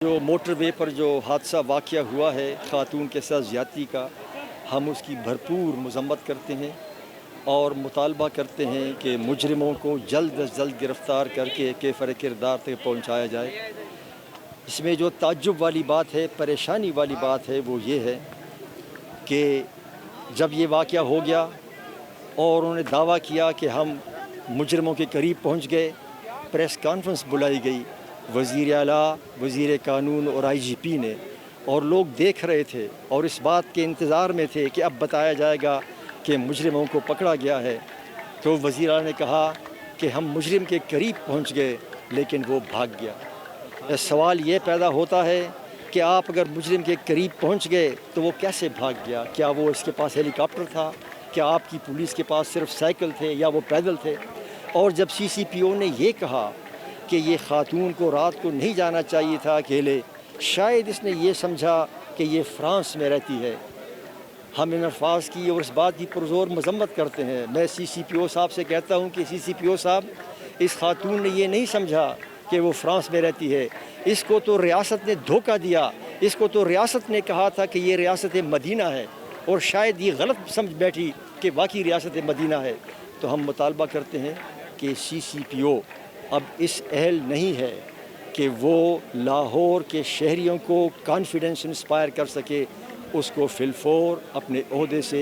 جو موٹر وے پر جو حادثہ واقعہ ہوا ہے خاتون کے ساتھ زیادتی کا، ہم اس کی بھرپور مذمت کرتے ہیں اور مطالبہ کرتے ہیں کہ مجرموں کو جلد از جلد گرفتار کر کے کیفر کردار تک پہنچایا جائے۔ اس میں جو تعجب والی بات ہے، پریشانی والی بات ہے، وہ یہ ہے کہ جب یہ واقعہ ہو گیا اور انہوں نے دعویٰ کیا کہ ہم مجرموں کے قریب پہنچ گئے، پریس کانفرنس بلائی گئی وزیر اعلیٰ، وزیر قانون اور آئی جی پی نے، اور لوگ دیکھ رہے تھے اور اس بات کے انتظار میں تھے کہ اب بتایا جائے گا کہ مجرموں کو پکڑا گیا ہے۔ تو وزیر اعلیٰ نے کہا کہ ہم مجرم کے قریب پہنچ گئے لیکن وہ بھاگ گیا۔ سوال یہ پیدا ہوتا ہے کہ آپ اگر مجرم کے قریب پہنچ گئے تو وہ کیسے بھاگ گیا؟ کیا وہ اس کے پاس ہیلی کاپٹر تھا؟ کیا آپ کی پولیس کے پاس صرف سائیکل تھے یا وہ پیدل تھے؟ اور جب سی سی پی او نے یہ کہا کہ یہ خاتون کو رات کو نہیں جانا چاہیے تھا اکیلے، شاید اس نے یہ سمجھا کہ یہ فرانس میں رہتی ہے۔ ہم ان الفاظ کی اور اس بات کی پرزور مذمت کرتے ہیں۔ میں سی سی پی او صاحب سے کہتا ہوں کہ سی سی پی او صاحب، اس خاتون نے یہ نہیں سمجھا کہ وہ فرانس میں رہتی ہے، اس کو تو ریاست نے دھوکہ دیا، اس کو تو ریاست نے کہا تھا کہ یہ ریاست مدینہ ہے، اور شاید یہ غلط سمجھ بیٹھی کہ واقعی ریاست مدینہ ہے۔ تو ہم مطالبہ کرتے ہیں کہ سی سی پی او اب اس اہل نہیں ہے کہ وہ لاہور کے شہریوں کو کانفیڈنس انسپائر کر سکے، اس کو فی الفور اپنے عہدے سے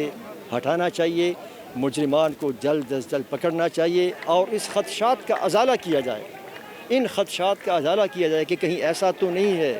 ہٹانا چاہیے، مجرمان کو جلد از جلد پکڑنا چاہیے اور اس خدشات کا ازالہ کیا جائے، ان خدشات کا ازالہ کیا جائے کہ کہیں ایسا تو نہیں ہے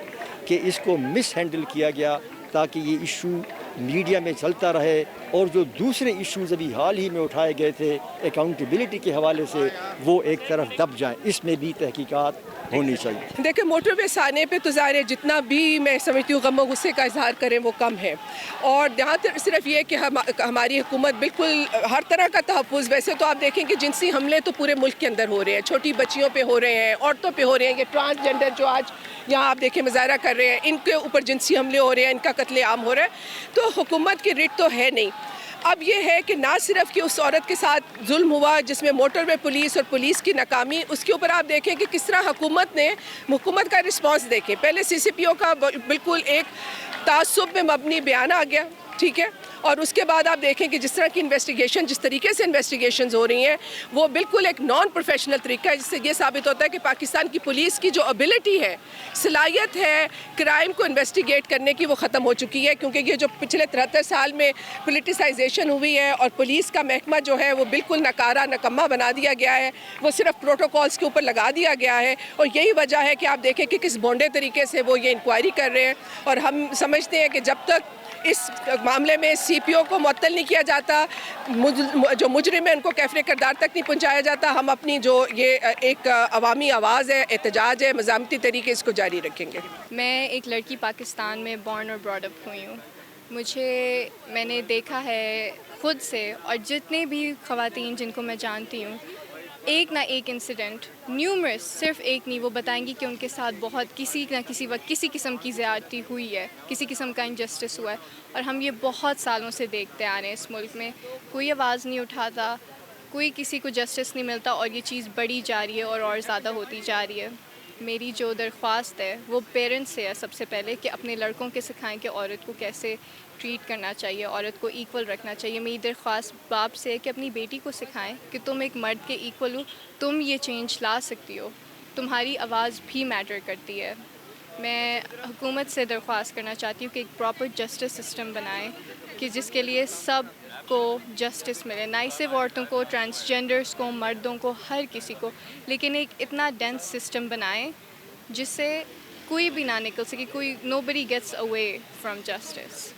کہ اس کو مس ہینڈل کیا گیا تاکہ یہ ایشو میڈیا میں چلتا رہے اور جو دوسرے ایشوز ابھی حال ہی میں اٹھائے گئے تھے اکاؤنٹیبلٹی کے حوالے سے، وہ ایک طرف دب جائیں۔ اس میں بھی تحقیقات ہونی چاہیے۔ دیکھیں، موٹر وے آنے پہ تو ظاہر ہے جتنا بھی میں سمجھتی ہوں غم و غصے کا اظہار کریں وہ کم ہے، اور یہاں صرف یہ کہ ہماری حکومت بالکل ہر طرح کا تحفظ، ویسے تو آپ دیکھیں کہ جنسی حملے تو پورے ملک کے اندر ہو رہے ہیں، چھوٹی بچیوں پہ ہو رہے ہیں، عورتوں پہ ہو رہے ہیں، یہ ٹرانسجینڈر جو آج یہاں آپ دیکھیں مظاہرہ کر رہے ہیں، ان کے اوپر جنسی حملے ہو رہے ہیں، ان کا قتل عام ہو رہا ہے۔ تو حکومت کی رٹ تو ہے نہیں۔ اب یہ ہے کہ نہ صرف کہ اس عورت کے ساتھ ظلم ہوا جس میں موٹر وے پولیس اور پولیس کی ناکامی، اس کے اوپر آپ دیکھیں کہ کس طرح حکومت کا رسپانس دیکھیں۔ پہلے سی سی پی او کا بالکل ایک تعصب میں مبنی بیان آ گیا، ٹھیک ہے، اور اس کے بعد آپ دیکھیں کہ جس طرح کی انویسٹیگیشن، جس طریقے سے انویسٹیگیشنز ہو رہی ہیں، وہ بالکل ایک نان پروفیشنل طریقہ ہے، جس سے یہ ثابت ہوتا ہے کہ پاکستان کی پولیس کی جو ابیلٹی ہے، صلاحیت ہے کرائم کو انویسٹیگیٹ کرنے کی، وہ ختم ہو چکی ہے، کیونکہ یہ جو پچھلے 73 سال میں پولیٹیسائزیشن ہوئی ہے اور پولیس کا محکمہ جو ہے وہ بالکل نکارہ نکمہ بنا دیا گیا ہے، وہ صرف پروٹوکولز کے اوپر لگا دیا گیا ہے، اور یہی وجہ ہے کہ آپ دیکھیں کہ کس بھونڈے طریقے سے وہ یہ انکوائری کر رہے ہیں، اور ہم سمجھتے ہیں کہ جب تک اس معاملے میں سی پی او کو معطل نہیں کیا جاتا، جو مجرم ہیں ان کو کیفر کردار تک نہیں پہنچایا جاتا، ہم اپنی جو یہ ایک عوامی آواز ہے، احتجاج ہے، مزاحمتی طریقے اس کو جاری رکھیں گے۔ میں ایک لڑکی پاکستان میں بورن اور براڈ اپ ہوئی ہوں۔ میں نے دیکھا ہے خود سے، اور جتنے بھی خواتین جن کو میں جانتی ہوں، ایک نہ ایک انسیڈنٹ، نیومرس، صرف ایک نہیں، وہ بتائیں گی کہ ان کے ساتھ بہت کسی نہ کسی وقت کسی قسم کی زیادتی ہوئی ہے، کسی قسم کا انجسٹس ہوا ہے، اور ہم یہ بہت سالوں سے دیکھتے آ رہے ہیں۔ اس ملک میں کوئی آواز نہیں اٹھاتا، کوئی کسی کو جسٹس نہیں ملتا، اور یہ چیز بڑھی جا رہی ہے اور زیادہ ہوتی جا رہی ہے۔ میری جو درخواست ہے وہ پیرنٹس سے ہے، سب سے پہلے کہ اپنے لڑکوں کے سکھائیں کہ عورت کو کیسے ٹریٹ کرنا چاہیے، عورت کو ایکول رکھنا چاہیے۔ میری درخواست باپ سے ہے کہ اپنی بیٹی کو سکھائیں کہ تم ایک مرد کے ایکول ہو، تم یہ چینج لا سکتی ہو، تمہاری آواز بھی میٹر کرتی ہے۔ میں حکومت سے درخواست کرنا چاہتی ہوں کہ ایک پراپر جسٹس سسٹم بنائیں کہ جس کے لیے سب کو جسٹس ملے، نہ ہی صرف عورتوں کو، ٹرانسجینڈرز کو، مردوں کو، ہر کسی کو، لیکن ایک اتنا ڈینس سسٹم بنائیں جس سے کوئی بھی نہ نکل سکے، نو بڈی گیٹس اوے فرام جسٹس۔